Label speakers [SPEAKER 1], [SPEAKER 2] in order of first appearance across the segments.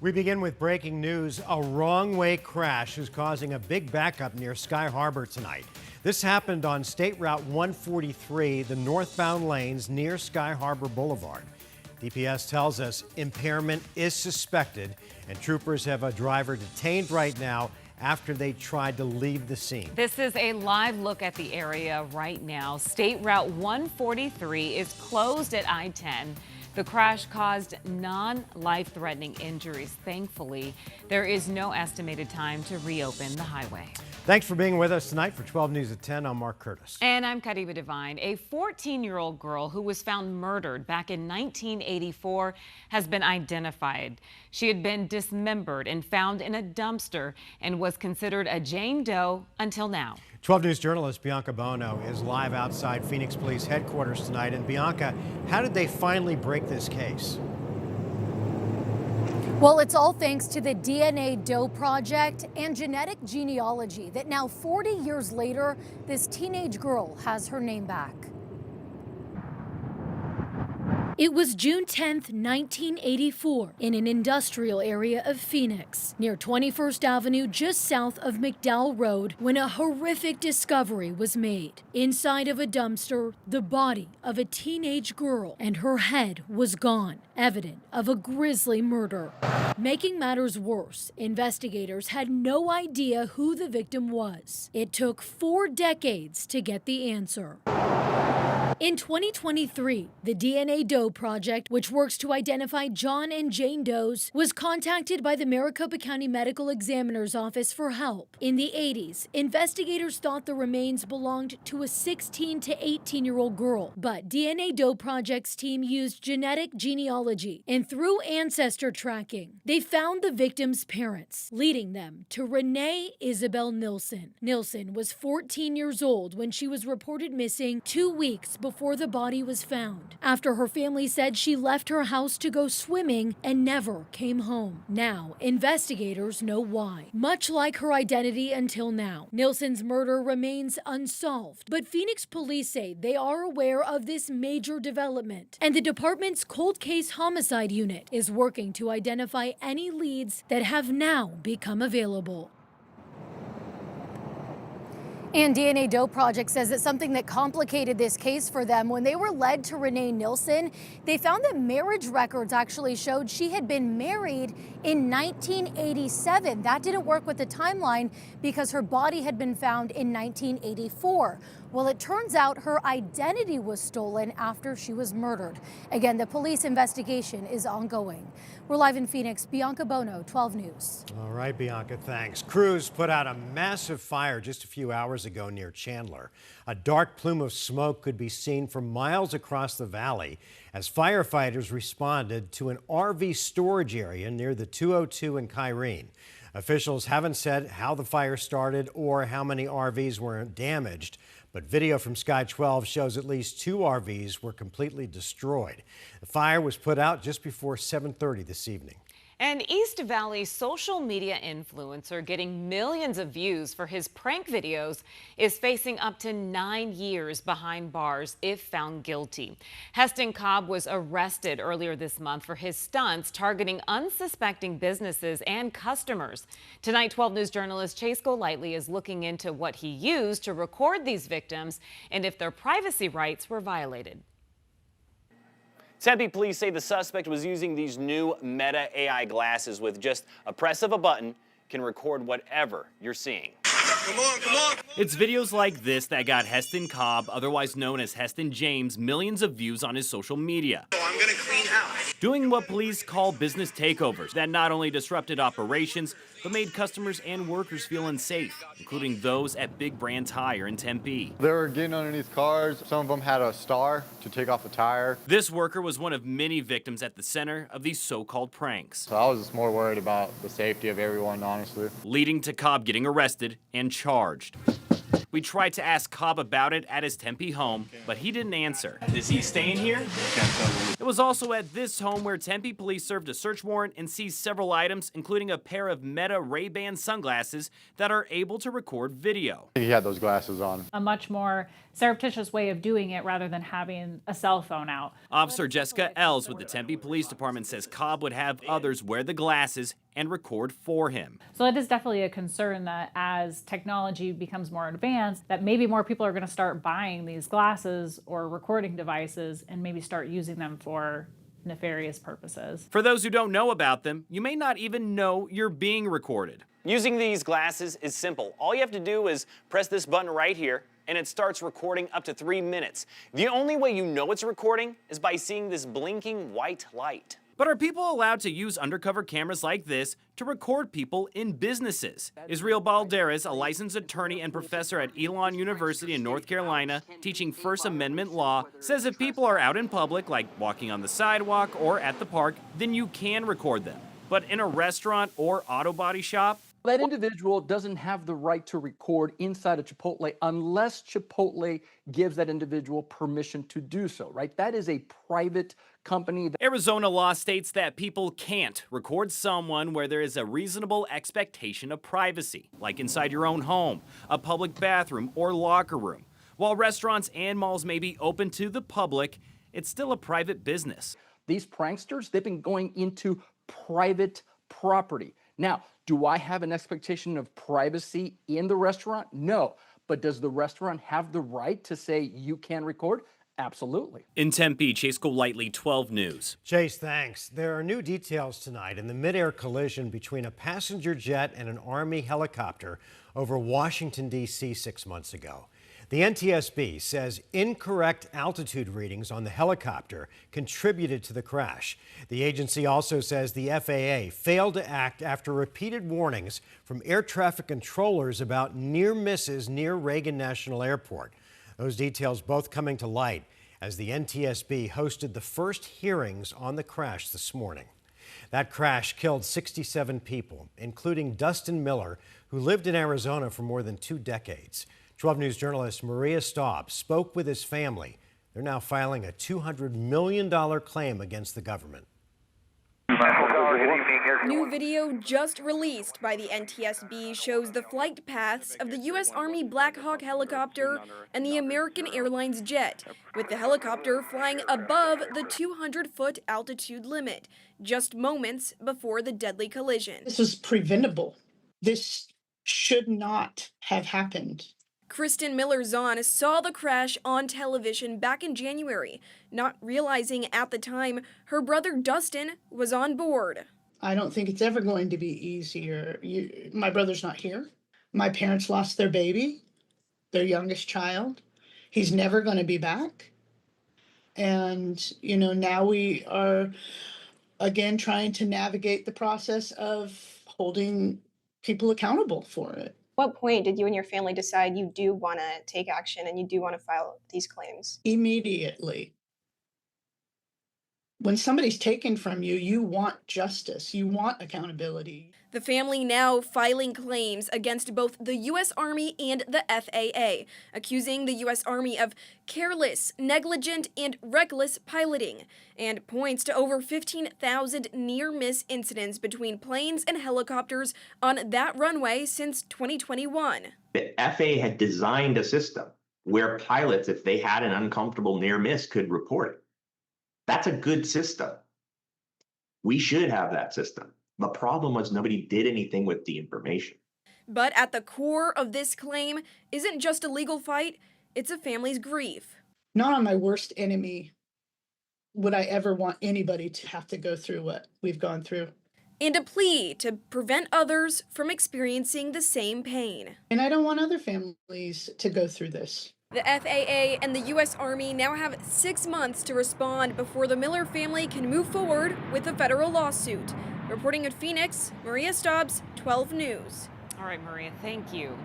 [SPEAKER 1] We begin with breaking news. A wrong-way crash is causing a big backup near Sky Harbor tonight. This happened on State Route 143, the northbound lanes near Sky Harbor Boulevard. DPS tells us impairment is suspected, and troopers have a driver detained right now after they tried to leave the scene.
[SPEAKER 2] This is a live look at the area right now. State Route 143 is closed at I-10. The crash caused non-life-threatening injuries. Thankfully, there is no estimated time to reopen the highway.
[SPEAKER 1] Thanks for being with us tonight for 12 News at 10. I'm Mark Curtis.
[SPEAKER 2] And I'm Kadiba Devine. A 14-year-old girl who was found murdered back in 1984 has been identified. She had been dismembered and found in a dumpster and was considered a Jane Doe until now.
[SPEAKER 1] 12 News journalist Bianca Bono is live outside Phoenix Police headquarters tonight. And Bianca, how did they finally break this case?
[SPEAKER 3] Well, it's all thanks to the DNA Doe Project and genetic genealogy that now 40 years later, this teenage girl has her name back. It was June 10th, 1984, in an industrial area of Phoenix, near 21st Avenue, just south of McDowell Road, when a horrific discovery was made. Inside of a dumpster, the body of a teenage girl, and her head was gone, evident of a grisly murder. Making matters worse, investigators had no idea who the victim was. It took 4 decades to get the answer. In 2023, the DNA Doe Project, which works to identify John and Jane Does, was contacted by the Maricopa County Medical Examiner's Office for help. In the 80s, investigators thought the remains belonged to a 16 to 18-year-old girl, but DNA Doe Project's team used genetic genealogy, and through ancestor tracking, they found the victim's parents, leading them to Renee Isabel Nilsson. Nilsson was 14 years old when she was reported missing 2 weeks before the body was found, after her family said she left her house to go swimming and never came home. Now, investigators know why. Much like her identity until now, Nilsson's murder remains unsolved, but Phoenix police say they are aware of this major development, and the department's cold case homicide unit is working to identify any leads that have now become available. And DNA Doe Project says that something that complicated this case for them, when they were led to Renee Nilsson, they found that marriage records actually showed she had been married in 1987. That didn't work with the timeline because her body had been found in 1984. Well, it turns out her identity was stolen after she was murdered. Again, the police investigation is ongoing. We're live in Phoenix. Bianca Bono, 12 News.
[SPEAKER 1] All right, Bianca, thanks. Crews put out a massive fire just a few hours ago near Chandler. A dark plume of smoke could be seen for miles across the valley as firefighters responded to an RV storage area near the 202 in Kyrene. Officials haven't said how the fire started or how many RVs were damaged, but video from Sky 12 shows at least 2 RVs were completely destroyed. The fire was put out just before 7:30 this evening.
[SPEAKER 2] An East Valley social media influencer getting millions of views for his prank videos is facing up to 9 years behind bars if found guilty. Heston Cobb was arrested earlier this month for his stunts targeting unsuspecting businesses and customers. Tonight, 12 News journalist Chase Golightly is looking into what he used to record these victims and if their privacy rights were violated.
[SPEAKER 4] Tempe police say the suspect was using these new Meta AI glasses with just a press of a button can record whatever you're seeing.
[SPEAKER 5] Come on, come on.
[SPEAKER 4] It's videos like this that got Heston Cobb, otherwise known as Heston James, millions of views on his social media.
[SPEAKER 5] I'm gonna clean house.
[SPEAKER 4] Doing what police call business takeovers that not only disrupted operations, but made customers and workers feel unsafe, including those at Big Brand Tire in Tempe.
[SPEAKER 6] They were getting underneath cars. Some of them had a star to take off a tire.
[SPEAKER 4] This worker was one of many victims at the center of these so-called pranks.
[SPEAKER 6] So I was just more worried about the safety of everyone, honestly.
[SPEAKER 4] Leading to Cobb getting arrested and charged. We tried to ask Cobb about it at his Tempe home, but he didn't answer. Is he staying here? It was also at this home where Tempe police served a search warrant and seized several items, including a pair of Meta Ray-Ban sunglasses that are able to record video.
[SPEAKER 6] He had those glasses on.
[SPEAKER 7] A much more surreptitious way of doing it rather than having a cell phone out.
[SPEAKER 4] Officer Jessica Els with the Tempe Police Department says Cobb would have others wear the glasses and record for him.
[SPEAKER 7] So it is definitely a concern that as technology becomes more advanced, that maybe more people are going to start buying these glasses or recording devices and maybe start using them for nefarious purposes.
[SPEAKER 4] For those who don't know about them, you may not even know you're being recorded. Using these glasses is simple. All you have to do is press this button right here, and it starts recording up to 3 minutes. The only way you know it's recording is by seeing this blinking white light. But are people allowed to use undercover cameras like this to record people in businesses? Israel Balderas, a licensed attorney and professor at Elon University in North Carolina, teaching First Amendment law, says if people are out in public, like walking on the sidewalk or at the park, then you can record them. But in a restaurant or auto body shop,
[SPEAKER 8] that individual doesn't have the right to record inside a Chipotle unless Chipotle gives that individual permission to do so, right? That is a private company.
[SPEAKER 4] Arizona law states that people can't record someone where there is a reasonable expectation of privacy, like inside your own home, a public bathroom, or locker room. While restaurants and malls may be open to the public, it's still a private business.
[SPEAKER 8] These pranksters, they've been going into private property. Now, do I have an expectation of privacy in the restaurant? No. But does the restaurant have the right to say you can record? Absolutely.
[SPEAKER 4] In Tempe, Chase Golightly, 12 News.
[SPEAKER 1] Chase, thanks. There are new details tonight in the mid-air collision between a passenger jet and an Army helicopter over Washington, D.C. 6 months ago. The NTSB says incorrect altitude readings on the helicopter contributed to the crash. The agency also says the FAA failed to act after repeated warnings from air traffic controllers about near misses near Reagan National Airport. Those details both coming to light as the NTSB hosted the first hearings on the crash this morning. That crash killed 67 people, including Dustin Miller, who lived in Arizona for more than 2 decades. 12 News journalist Maria Staub spoke with his family. They're now filing a $200 million claim against the government.
[SPEAKER 9] New video just released by the NTSB shows the flight paths of the U.S. Army Black Hawk helicopter and the American Airlines jet, with the helicopter flying above the 200-foot altitude limit, just moments before the deadly collision.
[SPEAKER 10] This is preventable. This should not have happened.
[SPEAKER 9] Kristen Miller-Zahn saw the crash on television back in January, not realizing at the time her brother Dustin was on board.
[SPEAKER 10] I don't think it's ever going to be easier. My brother's not here. My parents lost their baby, their youngest child. He's never going to be back. And, now we are, again, trying to navigate the process of holding people accountable for it.
[SPEAKER 9] What point did you and your family decide you do want to take action and you do want to file these claims?
[SPEAKER 10] Immediately. When somebody's taken from you, you want justice. You want accountability.
[SPEAKER 9] The family now filing claims against both the U.S. Army and the FAA, accusing the U.S. Army of careless, negligent, and reckless piloting, and points to over 15,000 near-miss incidents between planes and helicopters on that runway since 2021.
[SPEAKER 11] The FAA had designed a system where pilots, if they had an uncomfortable near miss, could report it. That's a good system. We should have that system. The problem was nobody did anything with the information.
[SPEAKER 9] But at the core of this claim isn't just a legal fight, it's a family's grief.
[SPEAKER 10] Not on my worst enemy would I ever want anybody to have to go through what we've gone through.
[SPEAKER 9] And a plea to prevent others from experiencing the same pain.
[SPEAKER 10] And I don't want other families to go through this.
[SPEAKER 9] The FAA and the U.S. Army now have 6 months to respond before the Miller family can move forward with a federal lawsuit. Reporting in Phoenix, Maria Staubs, 12 News.
[SPEAKER 2] All right, Maria, thank you.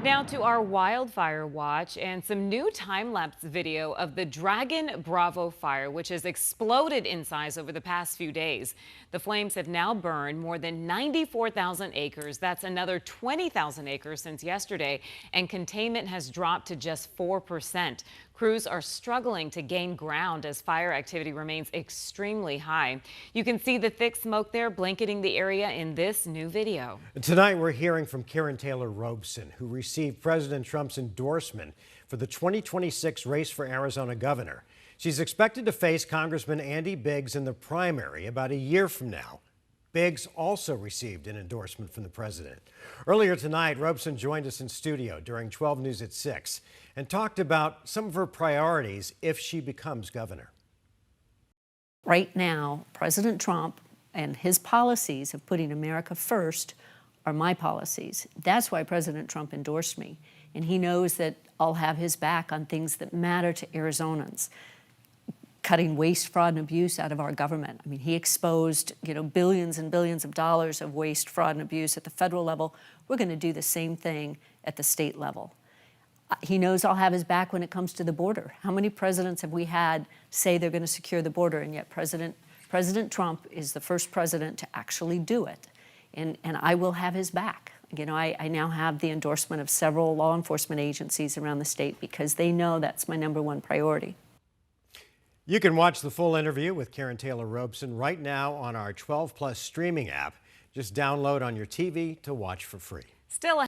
[SPEAKER 2] Now to our wildfire watch and some new time-lapse video of the Dragon Bravo fire, which has exploded in size over the past few days. The flames have now burned more than 94,000 acres. That's another 20,000 acres since yesterday, and containment has dropped to just 4%. Crews are struggling to gain ground as fire activity remains extremely high. You can see the thick smoke there blanketing the area in this new video.
[SPEAKER 1] Tonight, we're hearing from Karen Taylor Robeson, who received President Trump's endorsement for the 2026 race for Arizona governor. She's expected to face Congressman Andy Biggs in the primary about a year from now. Biggs also received an endorsement from the president. Earlier tonight, Robeson joined us in studio during 12 News at 6 and talked about some of her priorities if she becomes governor.
[SPEAKER 12] Right now, President Trump and his policies of putting America first are my policies. That's why President Trump endorsed me. And he knows that I'll have his back on things that matter to Arizonans. Cutting waste, fraud, and abuse out of our government. I mean, he exposed, billions and billions of dollars of waste, fraud, and abuse at the federal level. We're going to do the same thing at the state level. He knows I'll have his back when it comes to the border. How many presidents have we had say they're going to secure the border, and yet President Trump is the first president to actually do it, and I will have his back. I now have the endorsement of several law enforcement agencies around the state because they know that's my #1 priority.
[SPEAKER 1] You can watch the full interview with Karen Taylor Robeson right now on our 12 Plus streaming app. Just download on your TV to watch for free.
[SPEAKER 2] Still